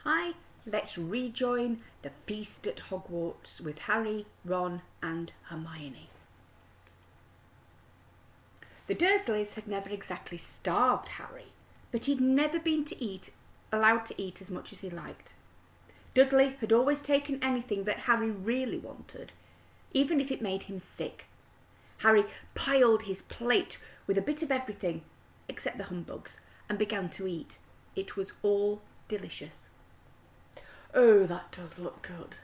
Hi, let's rejoin the feast at Hogwarts with Harry, Ron and Hermione. The Dursleys had never exactly starved Harry, but he'd never been allowed to eat as much as he liked. Dudley had always taken anything that Harry really wanted, even if it made him sick. Harry piled his plate with a bit of everything, except the humbugs, and began to eat. It was all delicious. "Oh, that does look good,"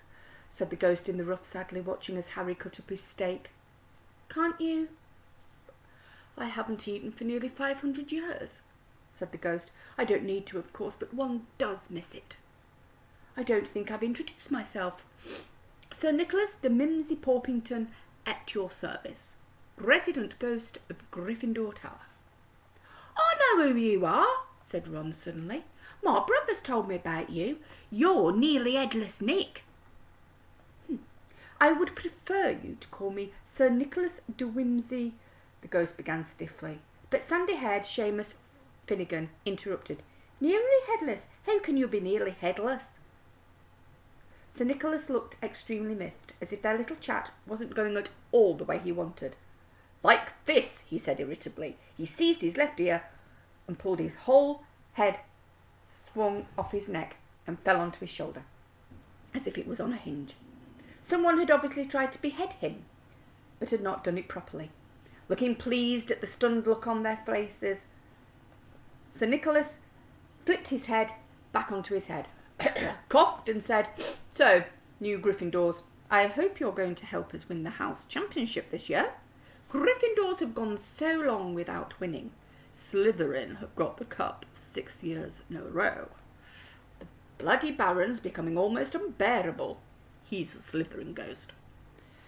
said the ghost in the ruff sadly, watching as Harry cut up his steak. "Can't you?" "I haven't eaten for nearly 500 years, said the ghost. "I don't need to, of course, but one does miss it. I don't think I've introduced myself. Sir Nicholas de Mimsy Porpington, at your service. Resident ghost of Gryffindor Tower." "I know who you are," said Ron suddenly. "My brother's told me about you. You're nearly headless Nick." "I would prefer you to call me Sir Nicholas de Wimsey," the ghost began stiffly. But sandy-haired Seamus Finnegan interrupted. "Nearly headless? How can you be nearly headless?" Sir Nicholas looked extremely miffed, as if their little chat wasn't going at all the way he wanted. "Like this," he said irritably. He seized his left ear and pulled his whole head, swung off his neck and fell onto his shoulder, as if it was on a hinge. Someone had obviously tried to behead him, but had not done it properly. Looking pleased at the stunned look on their faces, Sir Nicholas flipped his head back onto his head, coughed and said, "So, new Gryffindors, I hope you're going to help us win the house championship this year. Gryffindors have gone so long without winning. Slytherin have got the cup 6 years in a row. The bloody Baron's becoming almost unbearable." He's a Slytherin ghost.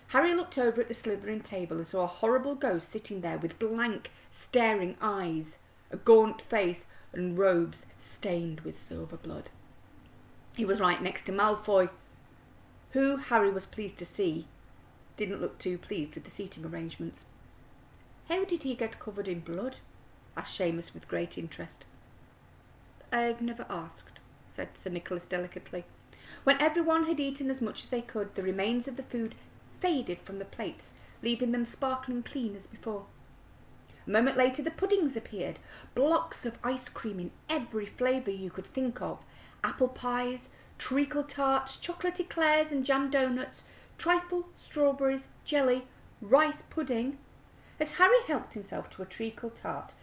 Harry looked over at the Slytherin table and saw a horrible ghost sitting there with blank, staring eyes, a gaunt face and robes stained with silver blood. He was right next to Malfoy, who, Harry was pleased to see, didn't look too pleased with the seating arrangements. "How did he get covered in blood?" asked Seamus with great interest. "I've never asked," said Sir Nicholas delicately. When everyone had eaten as much as they could, the remains of the food faded from the plates, leaving them sparkling clean as before. A moment later the puddings appeared, blocks of ice cream in every flavour you could think of, apple pies, treacle tarts, chocolate eclairs and jam donuts, trifle, strawberries, jelly, rice pudding. As Harry helped himself to a treacle tart,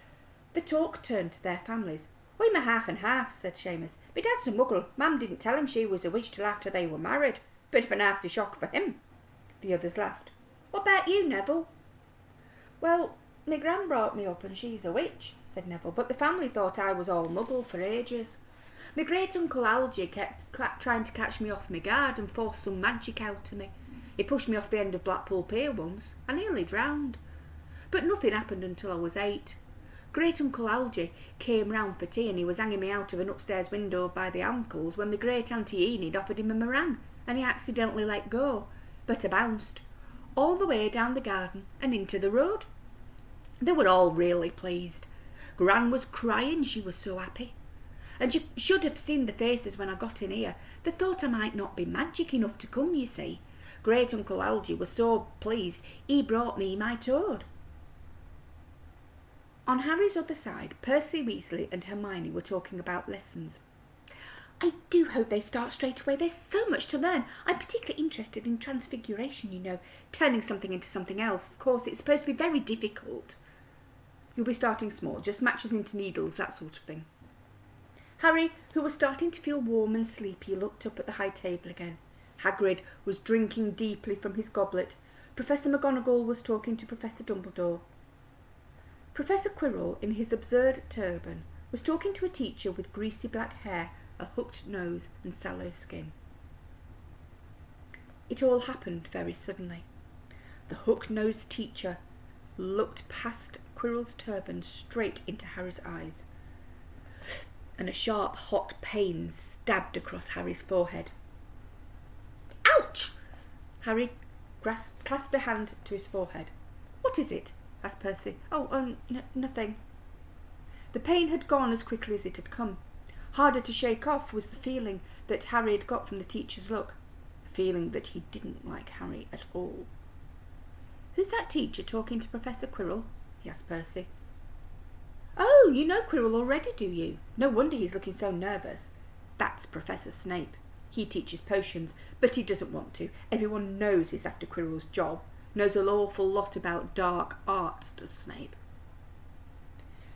the talk turned to their families. "I'm a half and half," said Seamus. "My dad's a muggle. Mum didn't tell him she was a witch till after they were married. Bit of a nasty shock for him." The others laughed. "What about you, Neville?" "Well, my gran brought me up and she's a witch," said Neville, "but the family thought I was all muggle for ages. My great-uncle Algy kept trying to catch me off my guard and force some magic out of me. He pushed me off the end of Blackpool Pier once. I nearly drowned. But nothing happened until I was 8. Great-uncle Algy came round for tea and he was hanging me out of an upstairs window by the ankles when my great-auntie Enid offered him a meringue and he accidentally let go, but I bounced all the way down the garden and into the road. They were all really pleased. Gran was crying, she was so happy. And you should have seen the faces when I got in here. They thought I might not be magic enough to come, you see. Great-uncle Algy was so pleased he brought me my toad." On Harry's other side, Percy Weasley and Hermione were talking about lessons. "I do hope they start straight away. There's so much to learn. I'm particularly interested in transfiguration, you know, turning something into something else. Of course, it's supposed to be very difficult." "You'll be starting small, just matches into needles, that sort of thing." Harry, who was starting to feel warm and sleepy, looked up at the high table again. Hagrid was drinking deeply from his goblet. Professor McGonagall was talking to Professor Dumbledore. Professor Quirrell, in his absurd turban, was talking to a teacher with greasy black hair, a hooked nose and sallow skin. It all happened very suddenly. The hook-nosed teacher looked past Quirrell's turban straight into Harry's eyes, and a sharp, hot pain stabbed across Harry's forehead. "Ouch!" Harry clasped a hand to his forehead. "What is it?" asked Percy. "Oh, nothing." The pain had gone as quickly as it had come. Harder to shake off was the feeling that Harry had got from the teacher's look, a feeling that he didn't like Harry at all. "Who's that teacher talking to Professor Quirrell?" he asked Percy. "Oh, you know Quirrell already, do you? No wonder he's looking so nervous. That's Professor Snape. He teaches potions, but he doesn't want to. Everyone knows he's after Quirrell's job. Knows an awful lot about dark arts, does Snape."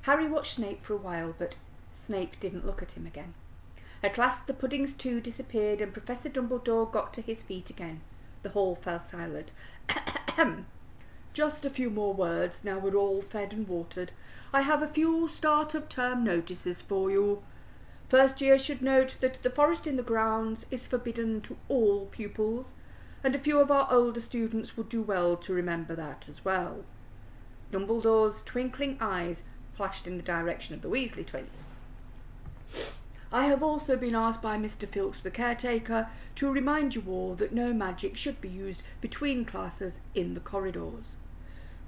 Harry watched Snape for a while, but Snape didn't look at him again. At last the puddings too disappeared, and Professor Dumbledore got to his feet again. The hall fell silent. "Just a few more words, now we're all fed and watered. I have a few start-of-term notices for you. First year should note that the forest in the grounds is forbidden to all pupils, and a few of our older students would do well to remember that as well." Dumbledore's twinkling eyes flashed in the direction of the Weasley twins. "I have also been asked by Mr. Filch, the caretaker, to remind you all that no magic should be used between classes in the corridors.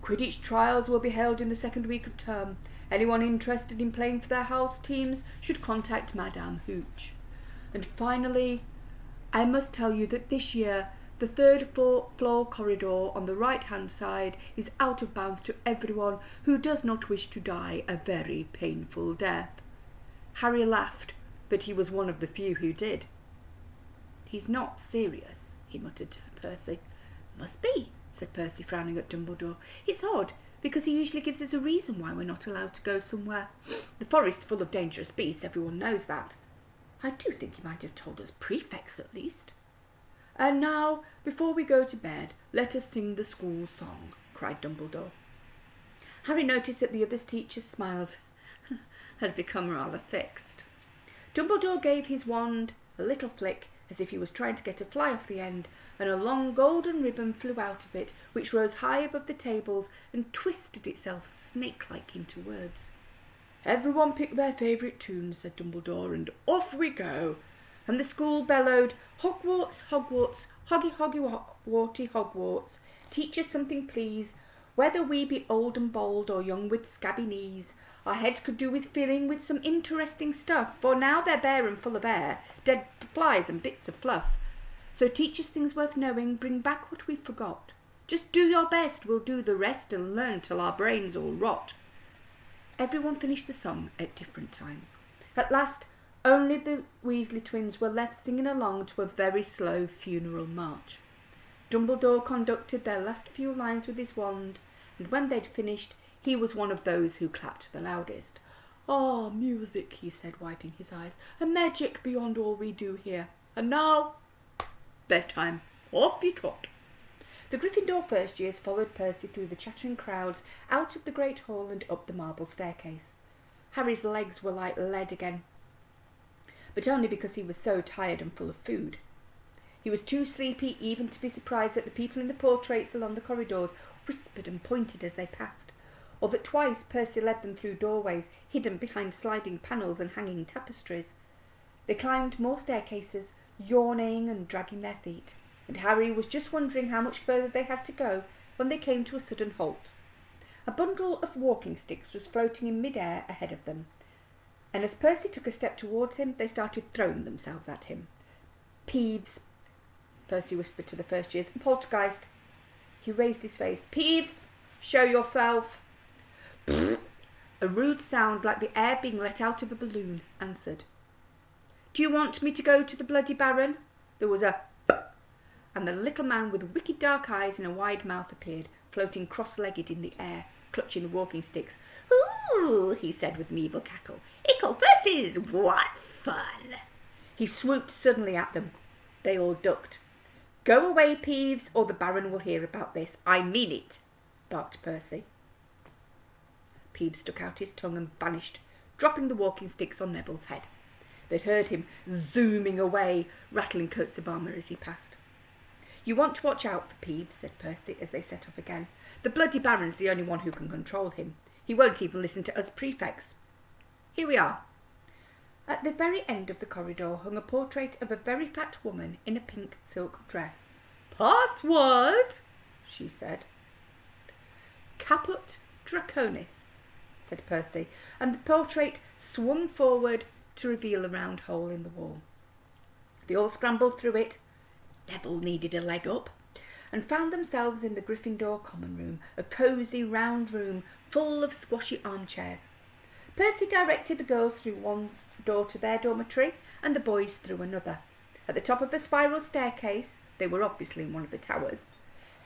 Quidditch trials will be held in the second week of term. Anyone interested in playing for their house teams should contact Madame Hooch. And finally, I must tell you that this year the third floor corridor on the right-hand side is out of bounds to everyone who does not wish to die a very painful death." Harry laughed, but he was one of the few who did. "He's not serious," he muttered to Percy. "Must be," said Percy, frowning at Dumbledore. "It's odd, because he usually gives us a reason why we're not allowed to go somewhere. The forest's full of dangerous beasts, everyone knows that. I do think he might have told us prefects at least." "And now, before we go to bed, let us sing the school song," cried Dumbledore. Harry noticed that the other teachers' smiles had become rather fixed. Dumbledore gave his wand a little flick, as if he was trying to get a fly off the end, and a long golden ribbon flew out of it, which rose high above the tables and twisted itself snake-like into words. "Everyone pick their favourite tune," said Dumbledore, "and off we go." And the school bellowed, "Hogwarts, Hogwarts, hoggy, hoggy, warty Hogwarts. Teach us something, please. Whether we be old and bald or young with scabby knees, our heads could do with filling with some interesting stuff, for now they're bare and full of air, dead flies and bits of fluff. So teach us things worth knowing, bring back what we forgot. Just do your best, we'll do the rest and learn till our brains all rot." Everyone finished the song at different times. At last, only the Weasley twins were left singing along to a very slow funeral march. Dumbledore conducted their last few lines with his wand, and when they'd finished, he was one of those who clapped the loudest. "Ah, music," he said, wiping his eyes, "a magic beyond all we do here. And now, bedtime. Off you trot." The Gryffindor first years followed Percy through the chattering crowds, out of the great hall and up the marble staircase. Harry's legs were like lead again, but only because he was so tired and full of food. He was too sleepy even to be surprised that the people in the portraits along the corridors whispered and pointed as they passed, or that twice Percy led them through doorways hidden behind sliding panels and hanging tapestries. They climbed more staircases, yawning and dragging their feet, and Harry was just wondering how much further they had to go when they came to a sudden halt. A bundle of walking sticks was floating in mid-air ahead of them, and as Percy took a step towards him, they started throwing themselves at him. "Peeves," Percy whispered to the first years. "Poltergeist." He raised his face. "Peeves, show yourself." Pfft. A rude sound like the air being let out of a balloon answered. "Do you want me to go to the Bloody Baron?" There was a and the little man with wicked dark eyes and a wide mouth appeared, floating cross-legged in the air, clutching the walking sticks. "Ooh," he said with an evil cackle. "Ickle Festies, what fun!" He swooped suddenly at them. They all ducked. "Go away, Peeves, or the Baron will hear about this. I mean it," barked Percy. Peeves stuck out his tongue and vanished, dropping the walking sticks on Neville's head. They'd heard him zooming away, rattling coats of armour as he passed. "You want to watch out for Peeves," said Percy as they set off again. "The Bloody Baron's the only one who can control him. He won't even listen to us prefects. Here we are." At the very end of the corridor hung a portrait of a very fat woman in a pink silk dress. "Password," she said. "Caput Draconis," said Percy, and the portrait swung forward, to reveal a round hole in the wall. They all scrambled through it. Neville needed a leg up, and found themselves in the Gryffindor common room, a cosy round room full of squashy armchairs. Percy directed the girls through one door to their dormitory and the boys through another. At the top of a spiral staircase, they were obviously in one of the towers,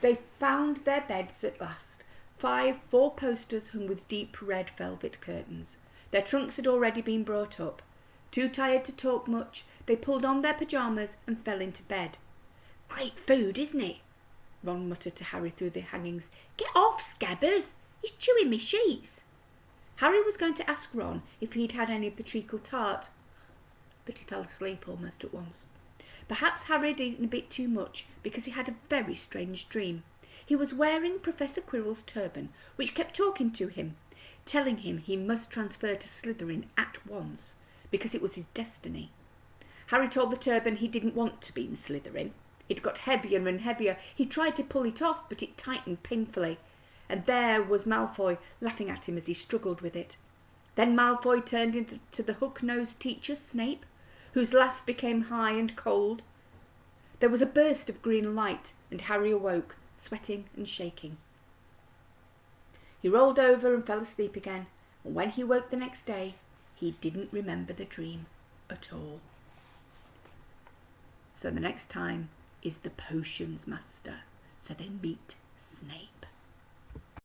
they found their beds at last, 5 four-posters hung with deep red velvet curtains. Their trunks had already been brought up. Too tired to talk much, they pulled on their pyjamas and fell into bed. "Great food, isn't it?" Ron muttered to Harry through the hangings. "Get off, Scabbers! He's chewing me sheets." Harry was going to ask Ron if he'd had any of the treacle tart, but he fell asleep almost at once. Perhaps Harry had eaten a bit too much, because he had a very strange dream. He was wearing Professor Quirrell's turban, which kept talking to him, telling him he must transfer to Slytherin at once, because it was his destiny. Harry told the turban he didn't want to be in Slytherin. It got heavier and heavier. He tried to pull it off, but it tightened painfully. And there was Malfoy laughing at him as he struggled with it. Then Malfoy turned into the hook-nosed teacher, Snape, whose laugh became high and cold. There was a burst of green light, and Harry awoke, sweating and shaking. He rolled over and fell asleep again, and when he woke the next day, he didn't remember the dream at all. So the next time is the Potions Master, so they meet Snape.